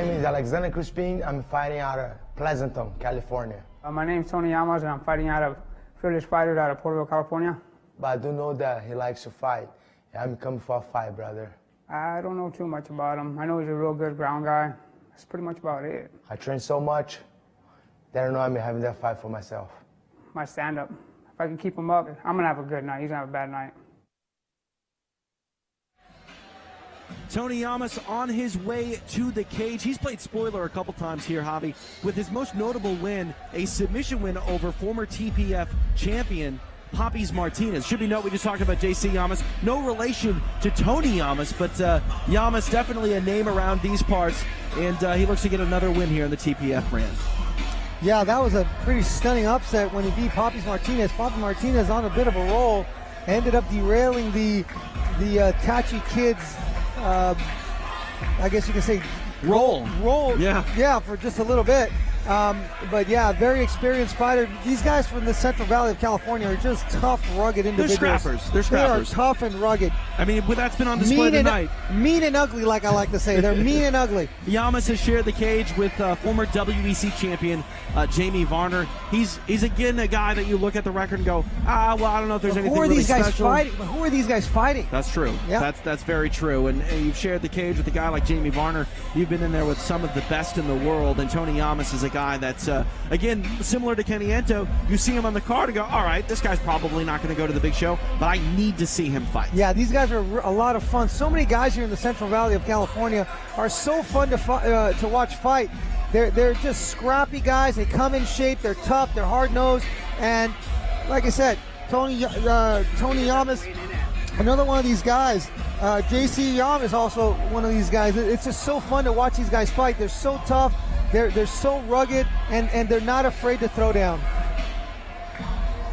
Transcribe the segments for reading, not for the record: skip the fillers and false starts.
name is Alexander Crispim. I'm fighting out of Pleasanton, California. My name is Tony Llamas, and I'm fighting out of Fearless Fighters out of Porterville, California. But I do know that he likes to fight. I'm coming for a fight, brother. I don't know too much about him. I know he's a real good ground guy. That's pretty much about it. I train so much that I know I'm having that fight for myself. My stand-up. If I can keep him up, I'm going to have a good night. He's going to have a bad night. Tony Llamas on his way to the cage. He's played spoiler a couple times here, Javi, with his most notable win, a submission win over former TPF champion Poppies Martinez. Should be noted, we just talked about JC Llamas. No relation to Tony Llamas, but Llamas definitely a name around these parts, and he looks to get another win here in the TPF brand. Yeah, that was a pretty stunning upset when he beat Poppies Martinez. Poppies Martinez on a bit of a roll, ended up derailing the Tachi kids. I guess you can say roll. Yeah, for just a little bit. But yeah, very experienced fighter. These guys from the Central Valley of California are just tough, rugged individuals. They're scrappers. They are tough and rugged. I mean, that's been on display tonight. Mean and ugly, like I like to say. They're mean and ugly. Llamas has shared the cage with former WEC champion Jamie Varner. He's again a guy that you look at the record and go, well, I don't know if there's anything really special. Who are these guys fighting? That's true. Yeah. That's very true. And you've shared the cage with a guy like Jamie Varner. You've been in there with some of the best in the world. And Tony Llamas is a guy that's, again, similar to Kenny Ento. You see him on the card and go, all right, this guy's probably not going to go to the big show, but I need to see him fight. Yeah, these guys are a lot of fun. So many guys here in the Central Valley of California are so fun to watch fight. They're just scrappy guys. They come in shape. They're tough. They're hard-nosed. And like I said, Tony Llamas, another one of these guys. JC Llamas also one of these guys. It's just so fun to watch these guys fight. They're so tough. They're so rugged, and they're not afraid to throw down.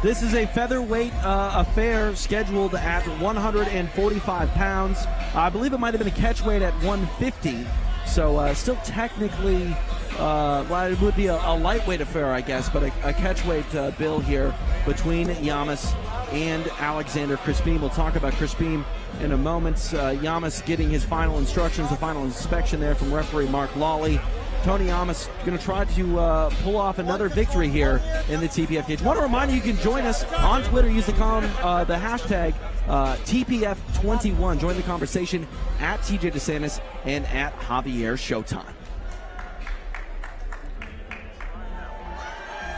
This is a featherweight affair scheduled at 145 pounds. I believe it might have been a catchweight at 150. So still technically, well, it would be a lightweight affair, I guess, but a catchweight bill here between Llamas and Alexander Crispim. We'll talk about Crispim in a moment. Llamas getting his final instructions, the final inspection there from referee Mark Lawley. Tony Llamas going to try to pull off another victory here in the TPF cage. Want to remind you, you can join us on Twitter. Use the hashtag TPF21. Join the conversation at TJ DeSantis and at Javier Showtime.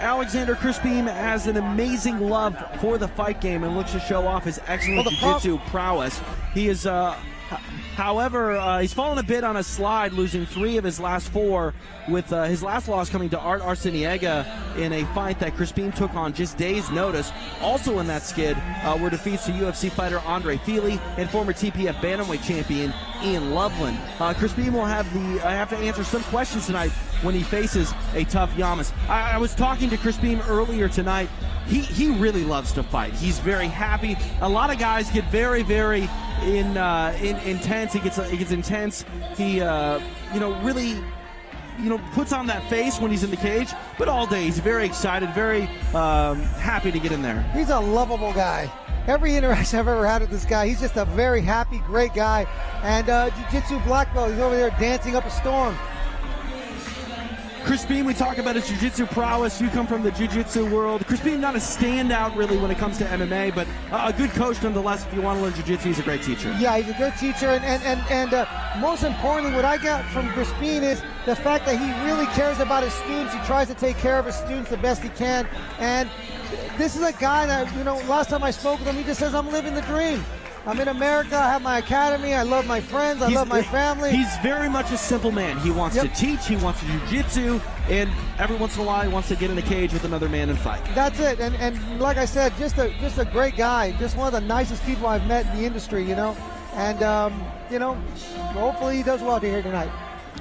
Alexander Crispim has an amazing love for the fight game and looks to show off his excellent jiu-jitsu prowess. He is, however, he's fallen a bit on a slide, losing 3 of his last 4, with his last loss coming to Art Arciniega in a fight that Crispim took on just days' notice. Also in that skid were defeats to UFC fighter Andre Feely and former TPF bantamweight champion Ian Loveland. Crispim will have to answer some questions tonight when he faces a tough Llamas. I was talking to Crispim earlier tonight. He really loves to fight. He's very happy. A lot of guys get very, very intense. He gets intense. He really puts on that face when he's in the cage. But all day he's very excited, very happy to get in there. He's a lovable guy. Every interaction I've ever had with this guy, he's just a very happy, great guy. And jiu-jitsu black belt, he's over there dancing up a storm. Crispim, we talk about his jiu-jitsu prowess. You come from the jiu-jitsu world. Crispim, not a standout really when it comes to MMA, but a good coach nonetheless. If you want to learn jiu-jitsu, he's a great teacher. Yeah, he's a good teacher, and most importantly, what I got from Crispim is the fact that he really cares about his students. He tries to take care of his students the best he can, and this is a guy that, last time I spoke with him, he just says, I'm living the dream. I'm in America, I have my academy, I love my friends, I love my family. He's very much a simple man. He wants to teach, he wants to jiu-jitsu, and every once in a while he wants to get in a cage with another man and fight. That's it, and like I said, just a great guy, just one of the nicest people I've met in the industry, and hopefully he does well here tonight.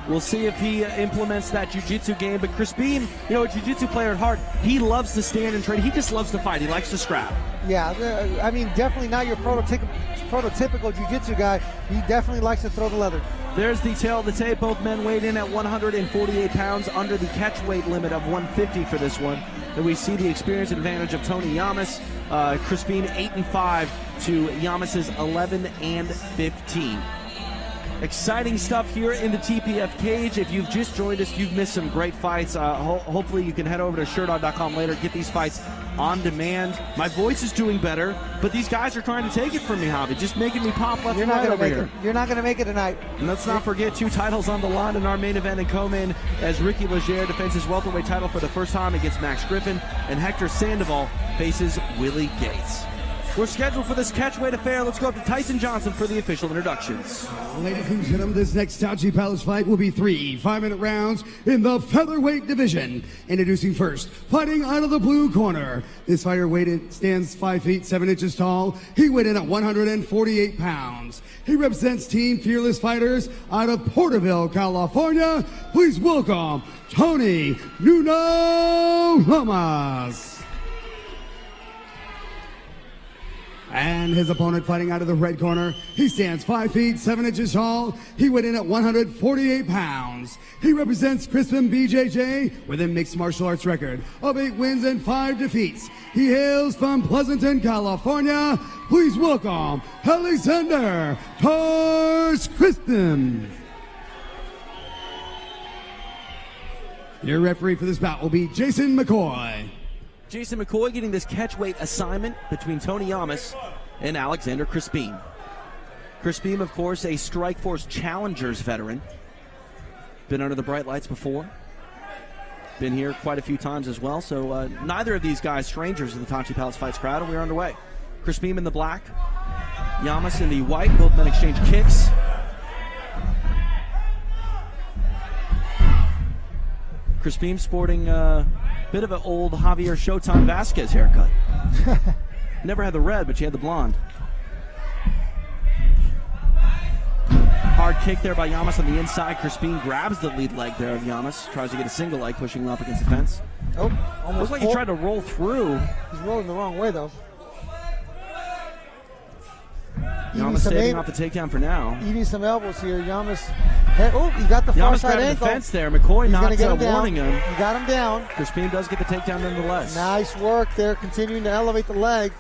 We'll see if he implements that jiu-jitsu game. But Crispim, a jiu-jitsu player at heart, he loves to stand and train. He just loves to fight. He likes to scrap. Yeah, I mean, definitely not your prototypical jiu-jitsu guy. He definitely likes to throw the leather. There's the tail of the tape. Both men weighed in at 148 pounds, under the catch weight limit of 150 for this one. And we see the experience advantage of Tony Llamas. Crispim 8-5 to Llamas's 11-15. Exciting stuff here in the TPF cage. If you've just joined us, you've missed some great fights. Hopefully you can head over to sherdog.com later, get these fights on demand. My voice is doing better, but these guys are trying to take it from me, Javi. Just making me pop left and right over here. You're not going to make it tonight. And let's not forget 2 titles on the line in our main event and co-main as Ricky Leger defends his welterweight title for the first time against Max Griffin, and Hector Sandoval faces Willie Gates. We're scheduled for this catchweight affair. Let's go up to Tyson Johnson for the official introductions. Ladies and gentlemen, this next Tachi Palace fight will be 3 5-minute rounds in the featherweight division. Introducing first, fighting out of the blue corner. This fighter stands 5 feet 7 inches tall. He weighed in at 148 pounds. He represents Team Fearless Fighters out of Porterville, California. Please welcome Tony Nuno Llamas. And his opponent fighting out of the red corner. He stands 5 feet 7 inches tall. He weighed in at 148 pounds. He represents Crispim BJJ with a mixed martial arts record of 8 wins and 5 defeats. He hails from Pleasanton, California. Please welcome Alexander Crispim. Your referee for this bout will be Jason McCoy. Jason McCoy getting this catchweight assignment between Tony Llamas and Alexander Crispim. Crispim, of course, a Strikeforce Challengers veteran. Been under the bright lights before. Been here quite a few times as well. So neither of these guys strangers to the Tachi Palace Fights crowd, and we're underway. Crispim in the black, Llamas in the white. Both men exchange kicks. Crispim sporting bit of an old Javier Showtime Vasquez haircut. Never had the red, but she had the blonde. Hard kick there by Llamas on the inside. Crispim grabs the lead leg there of Llamas. Tries to get a single leg, pushing him up against the fence. Oh, almost. Looks like he tried to roll through. He's rolling the wrong way, though. Llamas saving off the takedown for now. Eating some elbows here. Llamas. Oh, he got the far Llamas side ankle. the fence there. McCoy not warning him. He got him down. Crispim does get the takedown nonetheless. Nice work there, continuing to elevate the leg.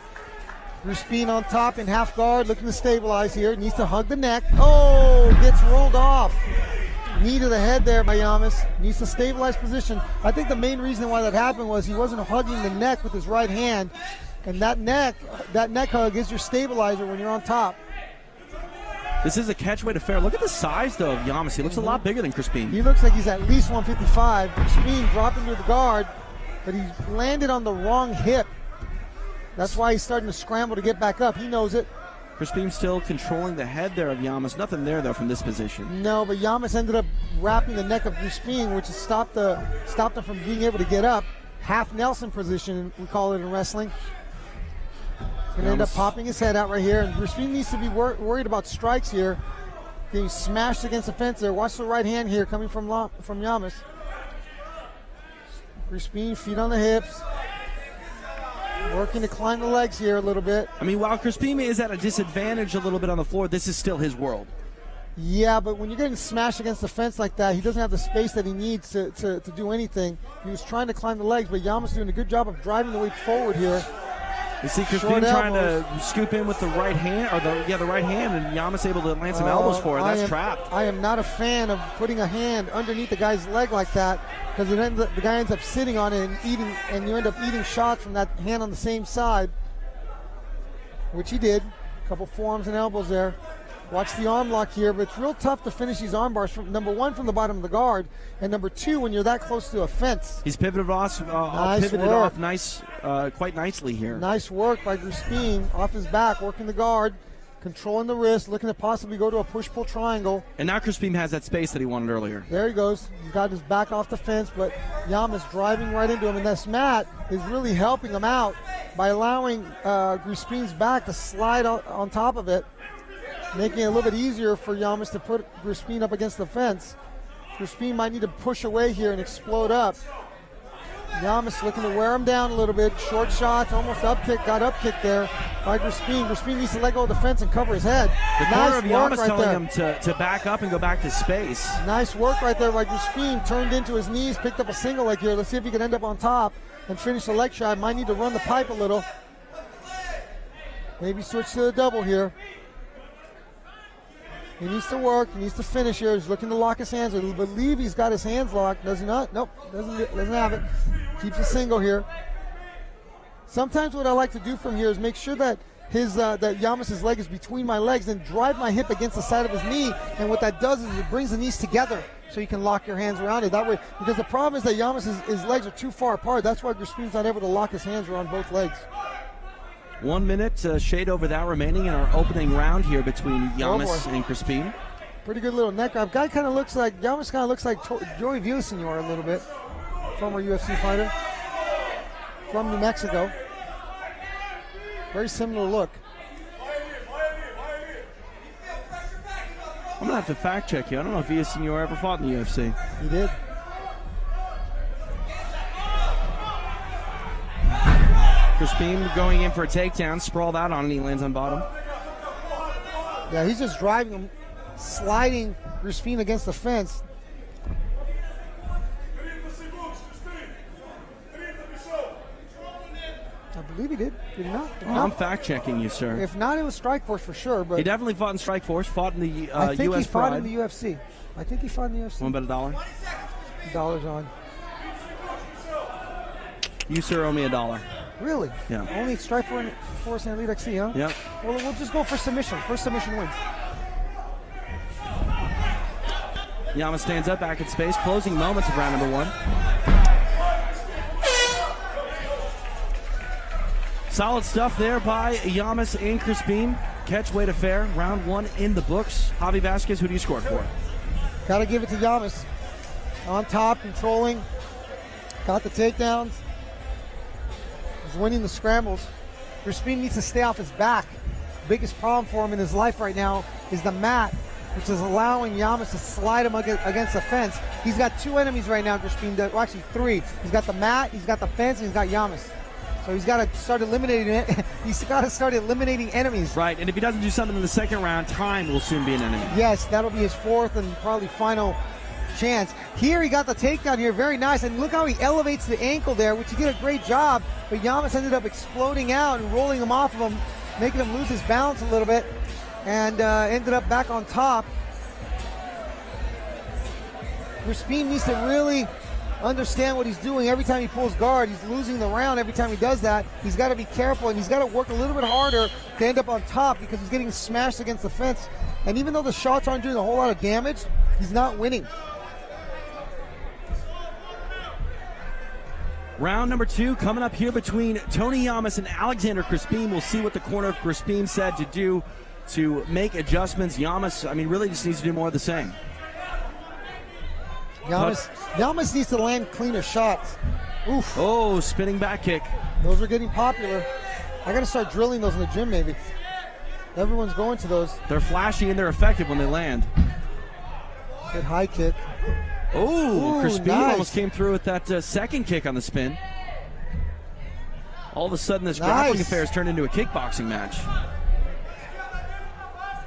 Crispim on top in half guard, looking to stabilize here. Needs to hug the neck. Oh, gets rolled off. Knee to the head there by Llamas. Needs to stabilize position. I think the main reason why that happened was he wasn't hugging the neck with his right hand. And that neck hug is your stabilizer when you're on top. This is a catchweight affair. Look at the size, though, of Llamas. He looks a lot bigger than Crispim. He looks like he's at least 155. Crispim dropping to the guard, but he landed on the wrong hip. That's why he's starting to scramble to get back up. He knows it. Crispim still controlling the head there of Llamas. Nothing there, though, from this position. No, but Llamas ended up wrapping the neck of Crispim, which has stopped him from being able to get up. Half Nelson position, we call it in wrestling. Going to end up popping his head out right here, and Crispim needs to be worried about strikes here. Getting smashed against the fence there. Watch the right hand here coming from Llamas. Crispim, feet on the hips. Working to climb the legs here a little bit. I mean, while Crispim is at a disadvantage a little bit on the floor, this is still his world. Yeah, but when you're getting smashed against the fence like that, he doesn't have the space that he needs to do anything. He was trying to climb the legs, but Llamas doing a good job of driving the weight forward here. You see Crispim trying to scoop in with the right hand, or the right hand, and Llamas able to land some elbows for it. That's trapped. I am not a fan of putting a hand underneath the guy's leg like that, because the guy ends up sitting on it and you end up eating shots from that hand on the same side, which he did. A couple forearms and elbows there. Watch the arm lock here, but it's real tough to finish these arm bars, from number one, from the bottom of the guard, and number two, when you're that close to a fence. He's pivoted off, quite nicely here. Nice work by Crispim, off his back, working the guard, controlling the wrist, looking to possibly go to a push-pull triangle. And now Crispim has that space that he wanted earlier. There he goes. He's got his back off the fence, but Llamas driving right into him, and this mat is really helping him out by allowing Crispim's back to slide on top of it, making it a little bit easier for Llamas to put Crispim up against the fence. Crispim might need to push away here and explode up. Llamas looking to wear him down a little bit. Short shots, almost up kick, got up kick there by Crispim. Crispim needs to let go of the fence and cover his head. The corner of Llamas telling him to back up and go back to space. Nice work right there by Crispim. Turned into his knees, picked up a single leg here. Let's see if he can end up on top and finish the leg shot. Might need to run the pipe a little. Maybe switch to the double here. He needs to work. He needs to finish here. He's looking to lock his hands. I believe he's got his hands locked. Does he not? Nope. Doesn't have it. Keeps a single here. Sometimes what I like to do from here is make sure that that Llamas' leg is between my legs and drive my hip against the side of his knee. And what that does is it brings the knees together so you can lock your hands around it. That way, because the problem is that Llamas' his legs are too far apart. That's why Crispim's not able to lock his hands around both legs. 1 minute, shade over that remaining in our opening round here between Llamas and Crispim. Pretty good little neck grab. Guy kind of looks like, Llamas kind of looks like Joey Villasenor a little bit. Former UFC fighter from New Mexico. Very similar look. I'm going to have to fact check you. I don't know if Villasenor ever fought in the UFC. He did. Crispim going in for a takedown, sprawled out on it, he lands on bottom. Yeah, he's just driving him, sliding Crispim against the fence. I believe he did. Did he not? I'm fact checking you, sir. If not, it was Strikeforce for sure. But he definitely fought in Strikeforce, fought in the I think US he fought Pride. in the UFC. I think he fought in the UFC. Want to bet $1? $1 on. You, sir, owe me $1. Really? Yeah. Only Strikeforce and Elite XC, huh? Yep. Well, we'll just go for submission. First submission wins. Llamas stands up, back in space, closing moments of round number 1. Solid stuff there by Llamas and Crispim. Catch, weight, affair. Round 1 in the books. Javi Vasquez, who do you score for? Got to give it to Llamas. On top, controlling. Got the takedowns. He's winning the scrambles. Crispim needs to stay off his back. Biggest problem for him in his life right now is the mat, which is allowing Llamas to slide him against the fence. He's got 2 enemies right now, Crispim. Well, actually 3. He's got the mat, he's got the fence, and he's got Llamas. So he's got to start eliminating it. He's got to start eliminating enemies. Right, and if he doesn't do something in the second round, time will soon be an enemy. Yes, that'll be his 4th and probably final chance. Here he got the takedown here, very nice. And look how he elevates the ankle there, which he did a great job. But Llamas ended up exploding out and rolling him off of him, making him lose his balance a little bit, and ended up back on top. Crispim needs to really understand what he's doing. Every time he pulls guard, he's losing the round every time he does that. He's got to be careful, and he's got to work a little bit harder to end up on top because he's getting smashed against the fence. And even though the shots aren't doing a whole lot of damage, he's not winning. Round number 2 coming up here between Tony Llamas and Alexander Crispim. We'll see what the corner of Crispim said to do to make adjustments. Llamas, I mean, really just needs to do more of the same. Llamas needs to land cleaner shots. Oof. Oh, spinning back kick. Those are getting popular. I got to start drilling those in the gym maybe. Everyone's going to those. They're flashy and they're effective when they land. Good high kick. Oh, Crispim nice. almost came through with that second kick on the spin. All of a sudden, this grappling affair has turned into a kickboxing match.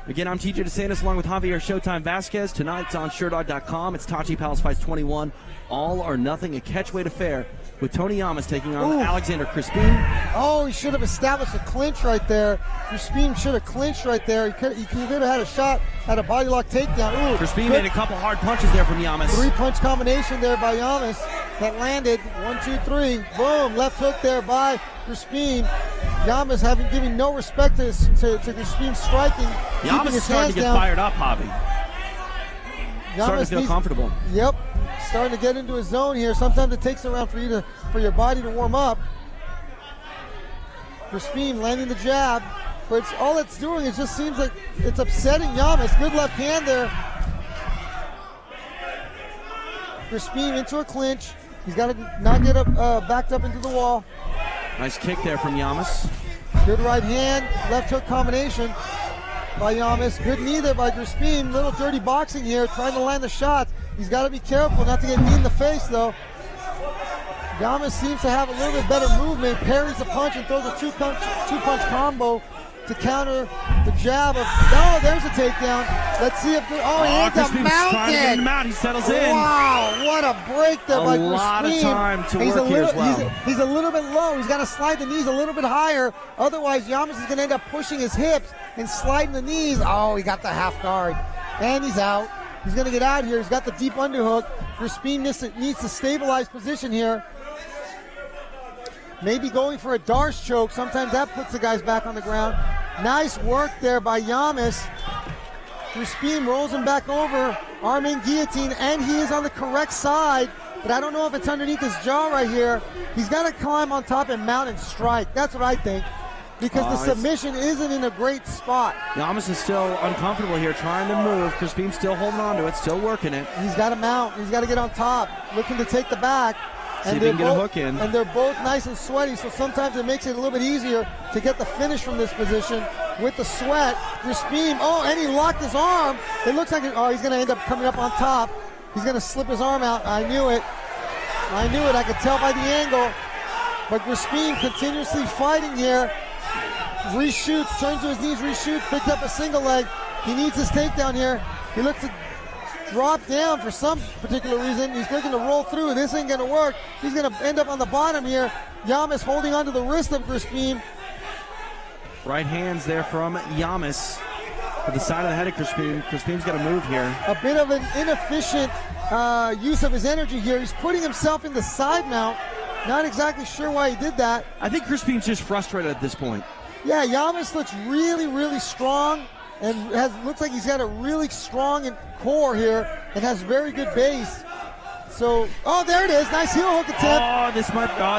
Again, I'm TJ DeSantis along with Javier Showtime Vasquez. Tonight's on SureDog.com. It's Tachi Palace Fights 21. All or nothing, a catchweight affair with Tony Llamas taking on Alexander Crispim. Oh, he should have established a clinch right there. Crispim should have clinched right there. He could have had a shot at a body lock takedown. Ooh, Crispim made a couple hard punches there from Llamas. 3-punch combination there by Llamas that landed. 1, 2, 3. Boom. Left hook there by Crispim. Llamas giving no respect to Crispim striking. Llamas is starting to get fired up, Javi. Starting to feel comfortable. Yep. Starting to get into his zone here. Sometimes it takes around for your body to warm up. Crispim landing the jab, but all it's doing, it just seems like it's upsetting Llamas. Good left hand there. Crispim into a clinch. He's got to not get backed up into the wall. Nice kick there from Llamas. Good right hand, left hook combination by Llamas. Good knee there by Crispim. Little dirty boxing here, trying to land the shots. He's got to be careful not to get knee in the face, though. Llamas seems to have a little bit better movement, parries the punch and throws a two-punch combo to counter the jab of, there's a takedown. Let's see if, he hits a mountain. Trying to get him out. He settles in. Wow, what a break there by Crispim. A lot of time to work here as well. He's a little bit low. He's got to slide the knees a little bit higher. Otherwise, Llamas is going to end up pushing his hips and sliding the knees. Oh, he got the half guard. And he's out. He's going to get out here. He's got the deep underhook. Crispim needs to stabilize position here. Maybe going for a Darce choke. Sometimes that puts the guys back on the ground. Nice work there by Llamas. Crispim rolls him back over. Arm in guillotine, and he is on the correct side. But I don't know if it's underneath his jaw right here. He's got to climb on top and mount and strike. That's what I think. Because the submission isn't in a great spot. Llamas is still uncomfortable here, trying to move. Crispim's still holding on to it, still working it. He's got to mount. He's got to get on top, looking to take the back. See if he can get a hook in. And they're both nice and sweaty, so sometimes it makes it a little bit easier to get the finish from this position with the sweat. Crispim, and he locked his arm. It looks like, he's going to end up coming up on top. He's going to slip his arm out. I knew it. I could tell by the angle. But Crispim continuously fighting here. Reshoots, turns to his knees, reshoots, picked up a single leg. He needs his takedown here. He looks to drop down for some particular reason. He's looking to roll through. This ain't going to work. He's going to end up on the bottom here. Llamas holding onto the wrist of Crispim. Right hands there from Llamas to the side of the head of Crispim. Crispim's got to move here. A bit of an inefficient use of his energy here. He's putting himself in the side mount. Not exactly sure why he did that. I think Crispim's just frustrated at this point. Yeah, Llamas looks really, really strong and looks like he's got a really strong core here and has very good base. So, there it is. Nice heel hook attempt.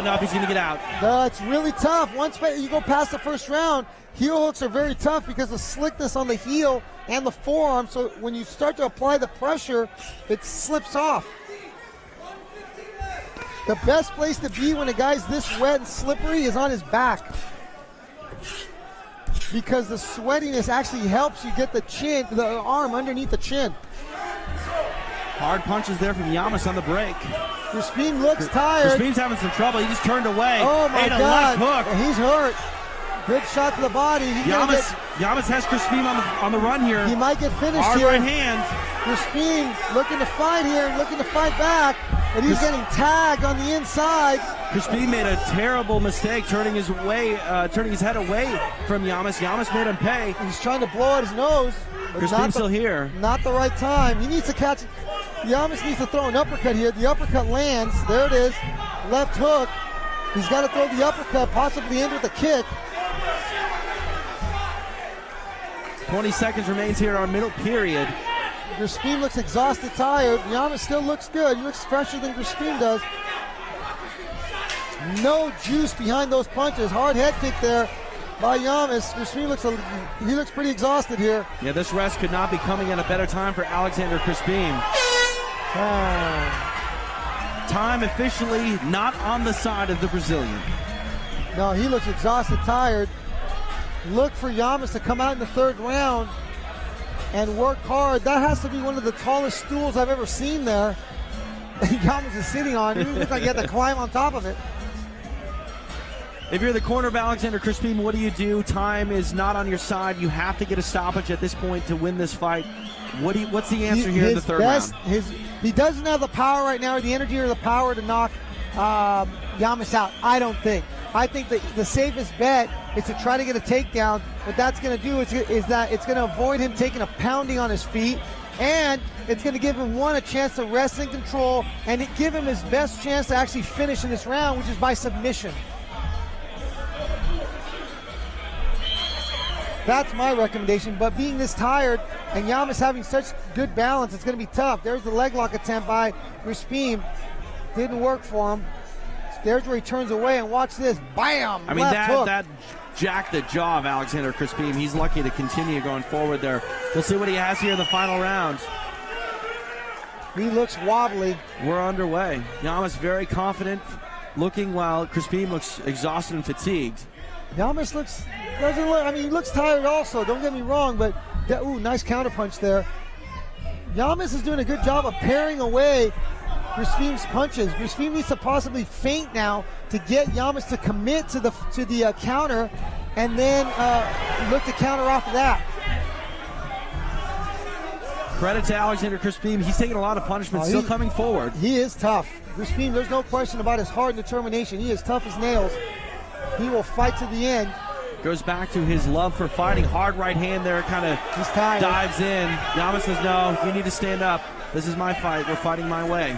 No, he's going to get out. It's really tough. Once you go past the first round, heel hooks are very tough because of the slickness on the heel and the forearm. So when you start to apply the pressure, it slips off. The best place to be when a guy's this wet and slippery is on his back, because the sweatiness actually helps you get the arm underneath the chin. Hard punches there from Llamas on the break. Crispim looks tired. Crispim's having some trouble. He just turned away. Oh my God. God. Left hook. He's hurt. Good shot to the body. Llamas has Crispim on the run here. He might get finished Hard here. right hand. Crispim looking to fight here, looking to fight back, but he's getting tagged on the inside. Crispim made a terrible mistake turning his head away from Llamas. Llamas made him pay. He's trying to blow out his nose. Crispim's still here. Not the right time. He needs to catch it. Llamas needs to throw an uppercut here. The uppercut lands. There it is. Left hook. He's got to throw the uppercut, possibly end with a kick. 20 seconds remains here in our middle period. Crispim looks exhausted, tired. Llamas still looks good. He looks fresher than Crispim does. No juice behind those punches. Hard head kick there by Llamas. Crispim looks pretty exhausted here. Yeah, this rest could not be coming at a better time for Alexander Crispim. Time officially not on the side of the Brazilian. No, he looks exhausted, tired. Look for Llamas to come out in the third round and work hard. That has to be one of the tallest stools I've ever seen there. Llamas is sitting on it. It looks like he had to climb on top of it. If you're the corner of Alexander Crispim, what do? Time is not on your side. You have to get a stoppage at this point to win this fight. What's the answer here in the third round? He doesn't have the power right now, or the energy or the power to knock Llamas out, I don't think. I think that the safest bet is to try to get a takedown. What that's going to do is that it's going to avoid him taking a pounding on his feet, and it's going to give him, a chance to rest in control, and give him his best chance to actually finish in this round, which is by submission. That's my recommendation, but being this tired and Llamas having such good balance, it's going to be tough. There's the leg lock attempt by Crispim. Didn't work for him. There's where he turns away, and watch this. Bam! I mean, hook. that jacked the jaw of Alexander Crispim. He's lucky to continue going forward there. We'll see what he has here in the final round. He looks wobbly. We're underway. Llamas very confident looking, while Crispim looks exhausted and fatigued. Llamas he looks tired also, don't get me wrong, but nice counterpunch there. Llamas is doing a good job of paring away Crispim's punches. Crispim needs to possibly feint now to get Llamas to commit to the counter, and then look to counter off of that. Credit to Alexander Crispim. He's taking a lot of punishment, still coming forward. He is tough. Crispim, there's no question about his heart and determination. He is tough as nails. He will fight to the end. goes back to his love for fighting. Hard right hand there, kind of dives in. Llamas says, no, you need to stand up. This is my fight. We're fighting my way.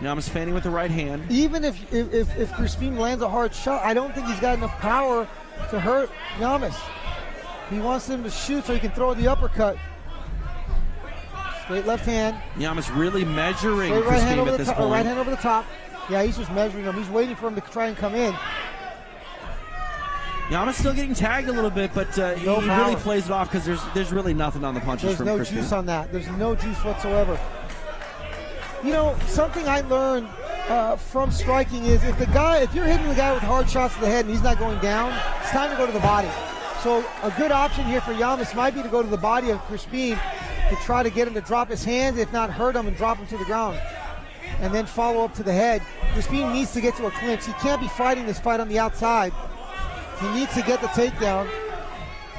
Llamas fanning with the right hand. Even if Crispim lands a hard shot, I don't think he's got enough power to hurt Llamas. He wants him to shoot so he can throw the uppercut. Straight left hand. Llamas really measuring Straight right hand Crispim at this point. Right hand over the top. Yeah, he's just measuring him. He's waiting for him to try and come in. Llamas still getting tagged a little bit, but he really plays it off because there's really nothing on the punches from Crispim. There's no juice on that. There's no juice whatsoever. You know, something I learned from striking is if you're hitting the guy with hard shots to the head and he's not going down, it's time to go to the body. So a good option here for Llamas might be to go to the body of Crispim to try to get him to drop his hands, if not hurt him and drop him to the ground. And then follow up to the head. Crispim needs to get to a clinch. He can't be fighting this fight on the outside. He needs to get the takedown.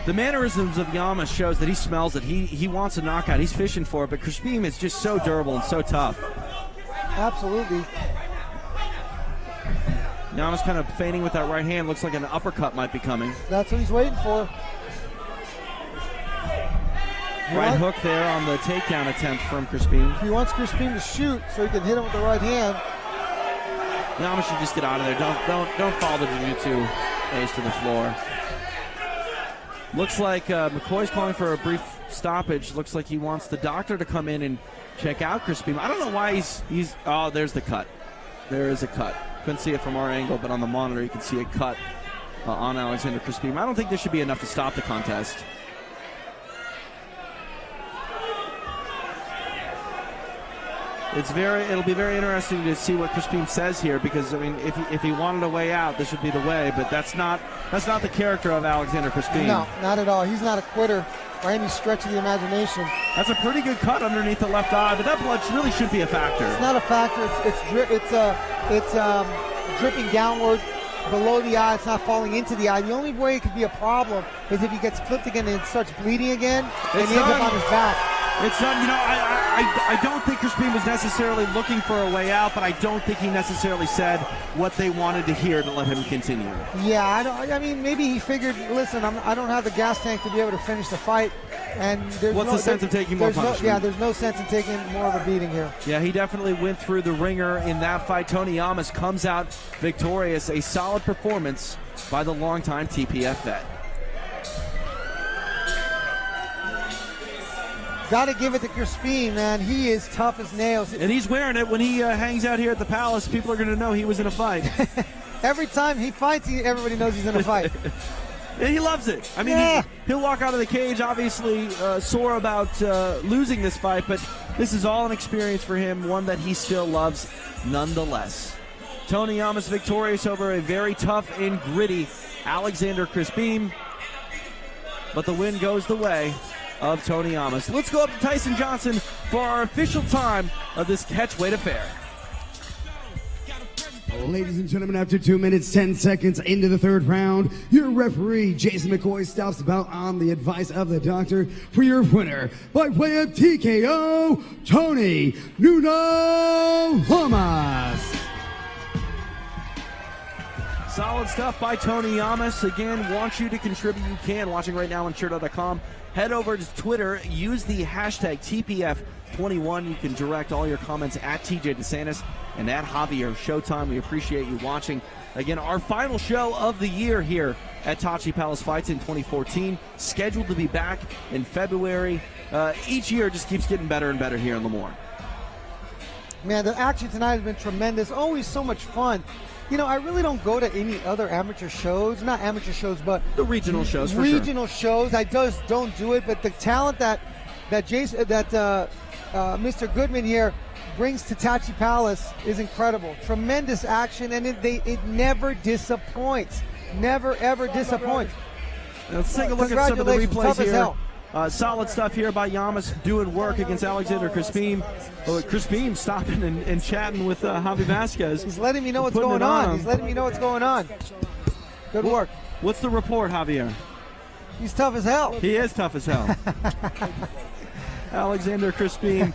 The mannerisms of Llamas shows that he smells it. He wants a knockout. He's fishing for it, but Crispim is just so durable and so tough. Absolutely. Llamas kind of feigning with that right hand. Looks like an uppercut might be coming. That's what he's waiting for. Right hook there on the takedown attempt from Crispim. He wants Crispim to shoot so he can hit him with the right hand. Llamas should just get out of there. Don't follow the jiu-jitsu ace to the floor. Looks like McCoy's calling for a brief stoppage. Looks like he wants the doctor to come in and check out Crispim. I don't know why he's. Oh, there's the cut. There is a cut. Couldn't see it from our angle, but on the monitor you can see a cut on Alexander Crispim. I don't think this should be enough to stop the contest. It'll be very interesting to see what Crispim says here, because I mean, if he wanted a way out, this would be the way. But that's not the character of Alexander Crispim. No, not at all. He's not a quitter by any stretch of the imagination. That's a pretty good cut underneath the left eye, but that blood really should be a factor. It's not a factor. It's dripping downward below the eye. It's not falling into the eye. The only way it could be a problem is if he gets clipped again and starts bleeding again, and he ends up on his back. It's done. You know, I don't think Crispim was necessarily looking for a way out, but I don't think he necessarily said what they wanted to hear to let him continue. Yeah, I mean, maybe he figured, listen, I don't have the gas tank to be able to finish the fight. And what's the sense of taking more punishment? There's no sense in taking more of a beating here. Yeah, he definitely went through the ringer in that fight. Tony Llamas comes out victorious. A solid performance by the longtime TPF vet. Got to give it to Crispim, man. He is tough as nails. And he's wearing it when he hangs out here at the Palace. People are going to know he was in a fight. Every time he fights, everybody knows he's in a fight. And he loves it. I mean, he'll walk out of the cage, obviously sore about losing this fight, but this is all an experience for him, one that he still loves nonetheless. Tony Llamas victorious over a very tough and gritty Alexander Crispim, but the win goes the way of Tony Llamas. Let's go up to Tyson Johnson for our official time of this catchweight affair. Ladies and gentlemen, after 2 minutes, 10 seconds into the third round, your referee, Jason McCoy, stops the bout on the advice of the doctor for your winner by way of TKO, Tony Nuno Llamas. Solid stuff by Tony Llamas. Again, want you to contribute. You can. Watching right now on Shirdo.com. Head over to Twitter. Use the hashtag TPF21. You can direct all your comments at TJ DeSantis and at Javier Showtime. We appreciate you watching. Again, our final show of the year here at Tachi Palace Fights in 2014. Scheduled to be back in February. Each year just keeps getting better and better here in Lemoore. Man, the action tonight has been tremendous. Always so much fun. You know, I really don't go to any other amateur shows. Not amateur shows, but the regional shows. For regional shows. I just don't do it. But the talent that Mr. Goodman here brings to Tachi Palace is incredible. Tremendous action, and it never disappoints. Never ever disappoints. Let's take a look at some of the replays here. Solid stuff here by Llamas doing work against Alexander Crispim. Crispim stopping and chatting with Javi Vasquez. He's letting me know what's going on. He's letting me know what's going on. Good work. What's the report, Javier? He's tough as hell. He is tough as hell. Alexander Crispim